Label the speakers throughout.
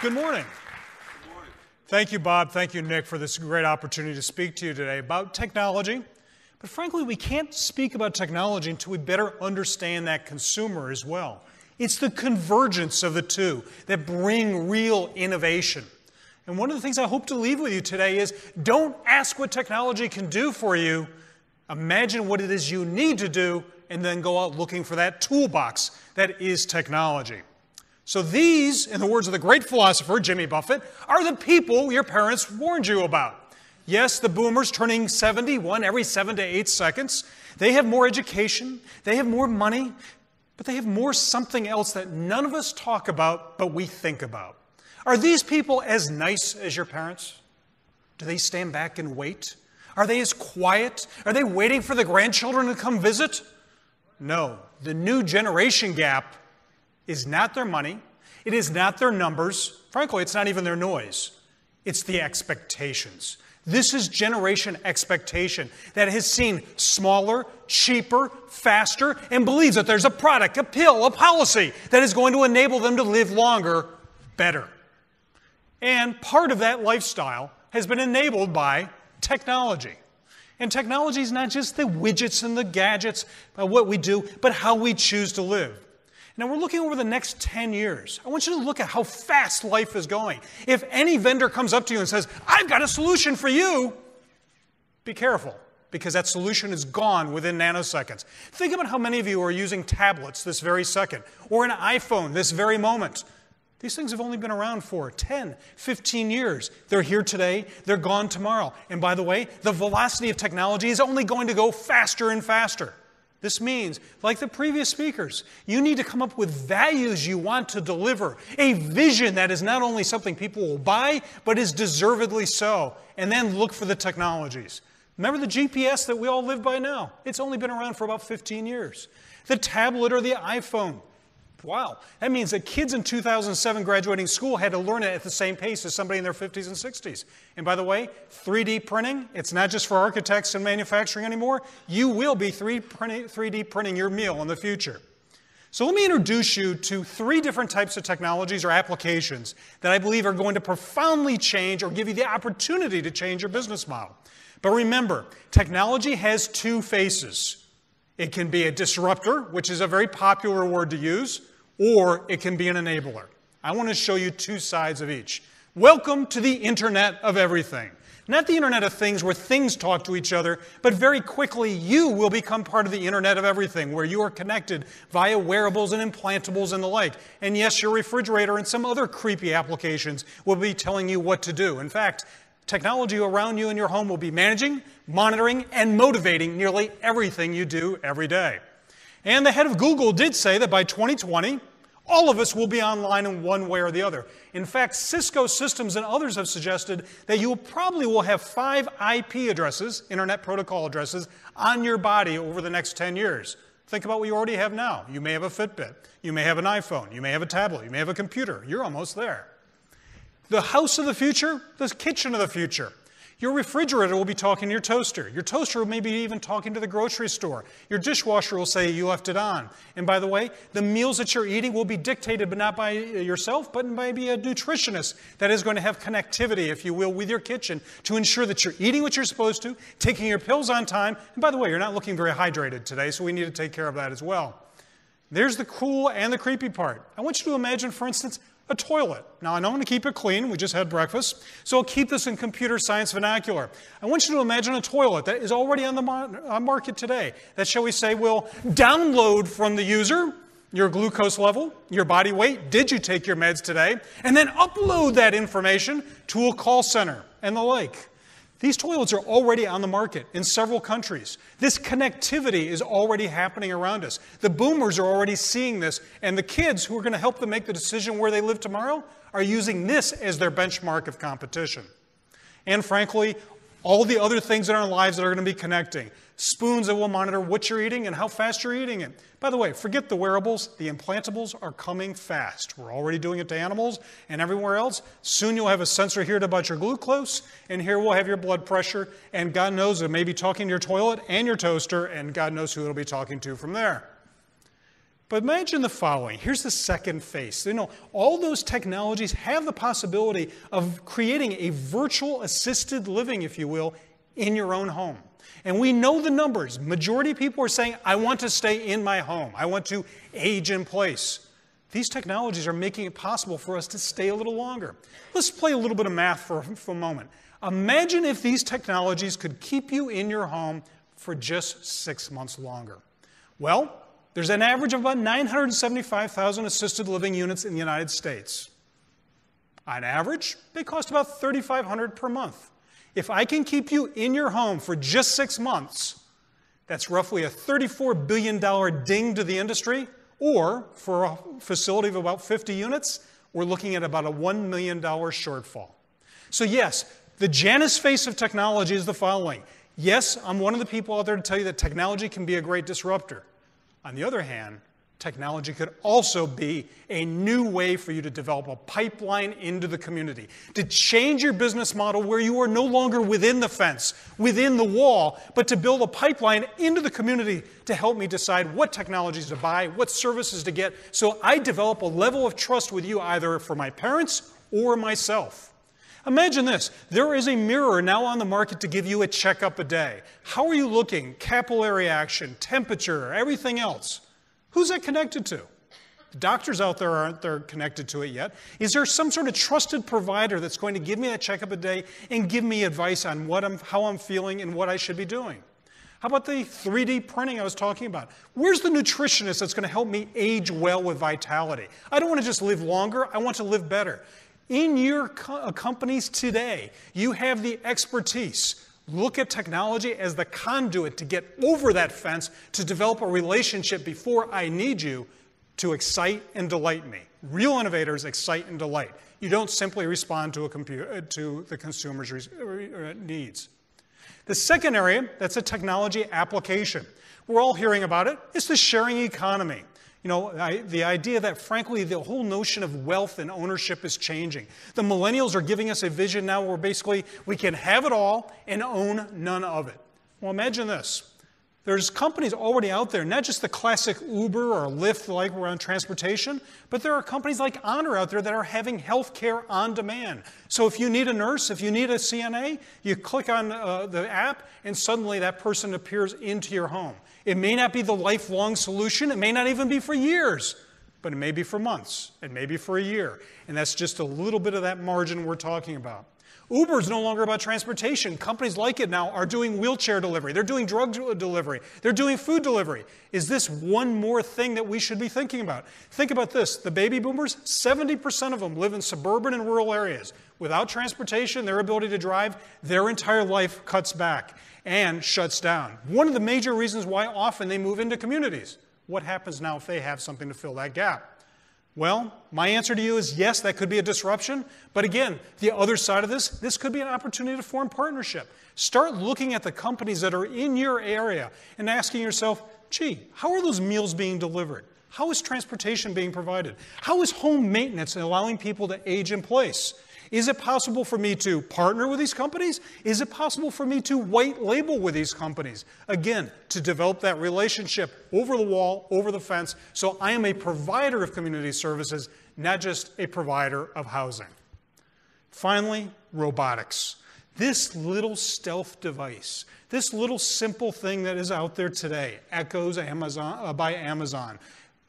Speaker 1: Good morning.
Speaker 2: Good morning.
Speaker 1: Thank you, Bob. Thank you, Nick, for this great opportunity to speak to you today about technology. But frankly, we can't speak about technology until we better understand that consumer as well. It's the convergence of the two that bring real innovation. And one of the things I hope to leave with you today is don't ask what technology can do for you. Imagine what it is you need to do, and then go out looking for that toolbox that is technology. So these, in the words of the great philosopher Jimmy Buffett, are the people your parents warned you about. Yes, the boomers turning 71 every 7 to 8 seconds. They have more education, they have more money, but they have more something else that none of us talk about, but we think about. Are these people as nice as your parents? Do they stand back and wait? Are they as quiet? Are they waiting for the grandchildren to come visit? No, the new generation gap is not their money, it is not their numbers, frankly, it's not even their noise. It's the expectations. This is generation expectation that has seen smaller, cheaper, faster, and believes that there's a product, a pill, a policy that is going to enable them to live longer, better. And part of that lifestyle has been enabled by technology. And technology is not just the widgets and the gadgets, what we do, but how we choose to live. Now, we're looking over the next 10 years. I want you to look at how fast life is going. If any vendor comes up to you and says, I've got a solution for you, be careful, because that solution is gone within nanoseconds. Think about how many of you are using tablets this very second, or an iPhone this very moment. These things have only been around for 10, 15 years. They're here today, they're gone tomorrow. And by the way, the velocity of technology is only going to go faster and faster. This means, like the previous speakers, you need to come up with values you want to deliver, a vision that is not only something people will buy, but is deservedly so, and then look for the technologies. Remember the GPS that we all live by now? It's only been around for about 15 years. The tablet or the iPhone. Wow, that means that kids in 2007 graduating school had to learn it at the same pace as somebody in their 50s and 60s. And by the way, 3D printing, it's not just for architects and manufacturing anymore. You will be 3D printing your meal in the future. So let me introduce you to 3 different types of technologies or applications that I believe are going to profoundly change or give you the opportunity to change your business model. But remember, technology has 2 faces. It can be a disruptor, which is a very popular word to use, or it can be an enabler. I want to show you 2 sides of each. Welcome to the Internet of Everything. Not the Internet of Things where things talk to each other, but very quickly you will become part of the Internet of Everything, where you are connected via wearables and implantables and the like. And yes, your refrigerator and some other creepy applications will be telling you what to do. In fact, technology around you in your home will be managing, monitoring, and motivating nearly everything you do every day. And the head of Google did say that by 2020, all of us will be online in one way or the other. In fact, Cisco Systems and others have suggested that you probably will have 5 IP addresses, Internet Protocol addresses, on your body over the next 10 years. Think about what you already have now. You may have a Fitbit. You may have an iPhone. You may have a tablet. You may have a computer. You're almost there. The house of the future, the kitchen of the future. Your refrigerator will be talking to your toaster. Your toaster may be even talking to the grocery store. Your dishwasher will say you left it on. And by the way, the meals that you're eating will be dictated, but not by yourself, but by a nutritionist that is going to have connectivity, if you will, with your kitchen to ensure that you're eating what you're supposed to, taking your pills on time. And by the way, you're not looking very hydrated today, so we need to take care of that as well. There's the cool and the creepy part. I want you to imagine, for instance, a toilet. Now, I know I'm going to keep it clean. We just had breakfast. So I'll keep this in computer science vernacular. I want you to imagine a toilet that is already on the market today that, shall we say, will download from the user your glucose level, your body weight, did you take your meds today, and then upload that information to a call center and the like. These toilets are already on the market in several countries. This connectivity is already happening around us. The boomers are already seeing this, and the kids who are going to help them make the decision where they live tomorrow are using this as their benchmark of competition. And frankly, all the other things in our lives that are going to be connecting. Spoons that will monitor what you're eating and how fast you're eating it. By the way, forget the wearables. The implantables are coming fast. We're already doing it to animals and everywhere else. Soon you'll have a sensor here about your glucose, and here we'll have your blood pressure, and God knows it may be talking to your toilet and your toaster, and God knows who it'll be talking to from there. But imagine the following. Here's the second phase. All those technologies have the possibility of creating a virtual assisted living, if you will, in your own home. And we know the numbers. Majority of people are saying, I want to stay in my home. I want to age in place. These technologies are making it possible for us to stay a little longer. Let's play a little bit of math for a moment. Imagine if these technologies could keep you in your home for just 6 months longer. Well, there's an average of about 975,000 assisted living units in the United States. On average, they cost about $3,500 per month. If I can keep you in your home for just 6 months, that's roughly a $34 billion ding to the industry, or for a facility of about 50 units, we're looking at about a $1 million shortfall. So yes, the Janus face of technology is the following. Yes, I'm one of the people out there to tell you that technology can be a great disruptor. On the other hand, technology could also be a new way for you to develop a pipeline into the community, to change your business model where you are no longer within the fence, within the wall, but to build a pipeline into the community to help me decide what technologies to buy, what services to get, so I develop a level of trust with you either for my parents or myself. Imagine this. There is a mirror now on the market to give you a checkup a day. How are you looking? Capillary action, temperature, everything else. Who's that connected to? The doctors out there aren't connected to it yet. Is there some sort of trusted provider that's going to give me that checkup a day and give me advice on how I'm feeling and what I should be doing? How about the 3D printing I was talking about? Where's the nutritionist that's going to help me age well with vitality? I don't want to just live longer. I want to live better. In your companies today, you have the expertise. Look at technology as the conduit to get over that fence, to develop a relationship before I need you to excite and delight me. Real innovators excite and delight. You don't simply respond to the consumer's needs. The second area, that's a technology application. We're all hearing about it. It's the sharing economy. The idea that, frankly, the whole notion of wealth and ownership is changing. The millennials are giving us a vision now where basically we can have it all and own none of it. Well, imagine this. There's companies already out there, not just the classic Uber or Lyft like we're on transportation, but there are companies like Honor out there that are having health care on demand. So if you need a nurse, if you need a CNA, you click on the app and suddenly that person appears into your home. It may not be the lifelong solution. It may not even be for years, but it may be for months. It may be for a year. And that's just a little bit of that margin we're talking about. Uber is no longer about transportation. Companies like it now are doing wheelchair delivery. They're doing drug delivery. They're doing food delivery. Is this one more thing that we should be thinking about? Think about this. The baby boomers, 70% of them live in suburban and rural areas. Without transportation, their ability to drive, their entire life cuts back and shuts down. One of the major reasons why often they move into communities. What happens now if they have something to fill that gap? Well, my answer to you is yes, that could be a disruption. But again, the other side of this could be an opportunity to form partnership. Start looking at the companies that are in your area and asking yourself, gee, how are those meals being delivered? How is transportation being provided? How is home maintenance allowing people to age in place? Is it possible for me to partner with these companies? Is it possible for me to white label with these companies? Again, to develop that relationship over the wall, over the fence, so I am a provider of community services, not just a provider of housing. Finally, robotics. This little stealth device, this little simple thing that is out there today, Echoes by Amazon.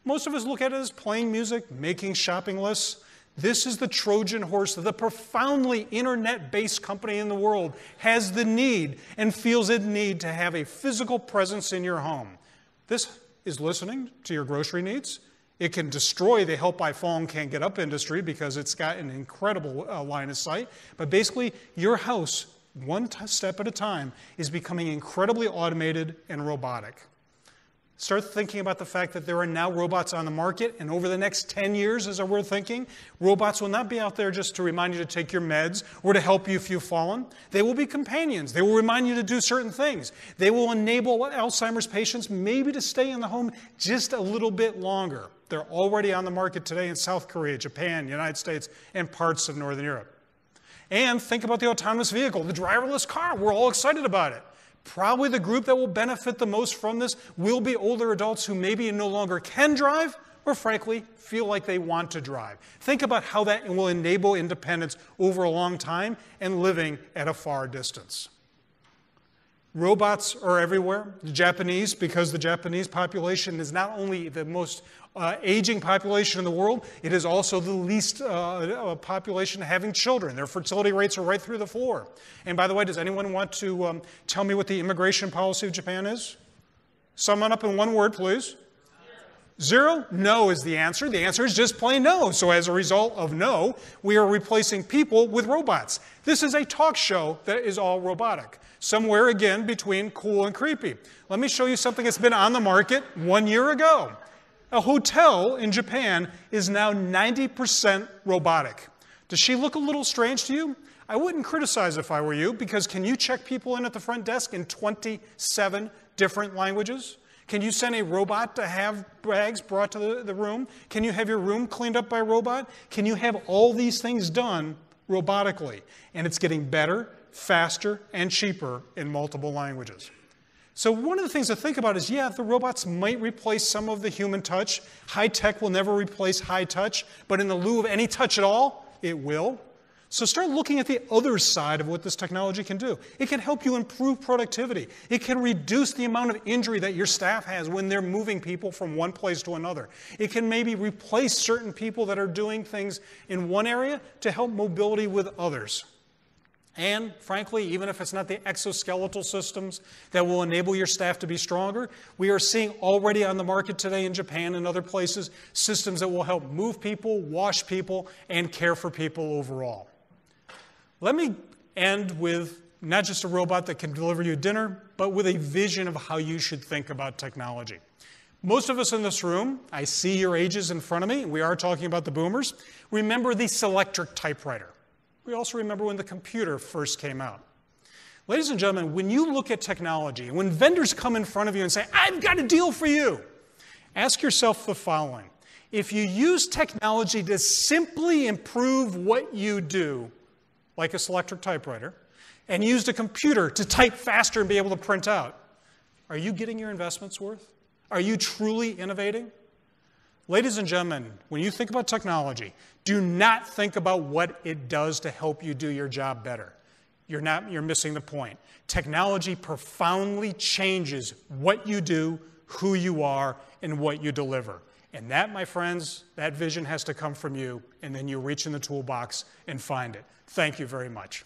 Speaker 1: Most of us look at it as playing music, making shopping lists. This is the Trojan horse that the profoundly internet-based company in the world has the need and feels it need to have a physical presence in your home. This is listening to your grocery needs. It can destroy the help by phone can't get up industry because it's got an incredible line of sight. But basically, your house, one step at a time, is becoming incredibly automated and robotic. Start thinking about the fact that there are now robots on the market, and over the next 10 years, as we're thinking, robots will not be out there just to remind you to take your meds or to help you if you've fallen. They will be companions. They will remind you to do certain things. They will enable Alzheimer's patients maybe to stay in the home just a little bit longer. They're already on the market today in South Korea, Japan, United States, and parts of Northern Europe. And think about the autonomous vehicle, the driverless car. We're all excited about it. Probably the group that will benefit the most from this will be older adults who maybe no longer can drive or, frankly, feel like they want to drive. Think about how that will enable independence over a long time and living at a far distance. Robots are everywhere. The Japanese, because the Japanese population is not only the most aging population in the world, it is also the least population having children. Their fertility rates are right through the floor. And by the way, does anyone want to tell me what the immigration policy of Japan is? Sum it up in one word, please. Zero? No is the answer. The answer is just plain no. So as a result of no, we are replacing people with robots. This is a talk show that is all robotic. Somewhere, again, between cool and creepy. Let me show you something that's been on the market 1 year ago. A hotel in Japan is now 90% robotic. Does she look a little strange to you? I wouldn't criticize if I were you, because can you check people in at the front desk in 27 different languages? Can you send a robot to have bags brought to the room? Can you have your room cleaned up by a robot? Can you have all these things done robotically? And it's getting better, faster, and cheaper in multiple languages. So one of the things to think about is, yeah, the robots might replace some of the human touch. High tech will never replace high touch, but in the lieu of any touch at all, it will. So start looking at the other side of what this technology can do. It can help you improve productivity. It can reduce the amount of injury that your staff has when they're moving people from one place to another. It can maybe replace certain people that are doing things in one area to help mobility with others. And frankly, even if it's not the exoskeletal systems that will enable your staff to be stronger, we are seeing already on the market today in Japan and other places systems that will help move people, wash people, and care for people overall. Let me end with not just a robot that can deliver you dinner, but with a vision of how you should think about technology. Most of us in this room, I see your ages in front of me, we are talking about the boomers, remember the Selectric typewriter. We also remember when the computer first came out. Ladies and gentlemen, when you look at technology, when vendors come in front of you and say, I've got a deal for you, ask yourself the following. If you use technology to simply improve what you do, like a Selectric typewriter, and used a computer to type faster and be able to print out, are you getting your investment's worth? Are you truly innovating? Ladies and gentlemen, when you think about technology, do not think about what it does to help you do your job better. You're missing the point. Technology profoundly changes what you do, who you are, and what you deliver. And that, my friends, that vision has to come from you, and then you reach in the toolbox and find it. Thank you very much.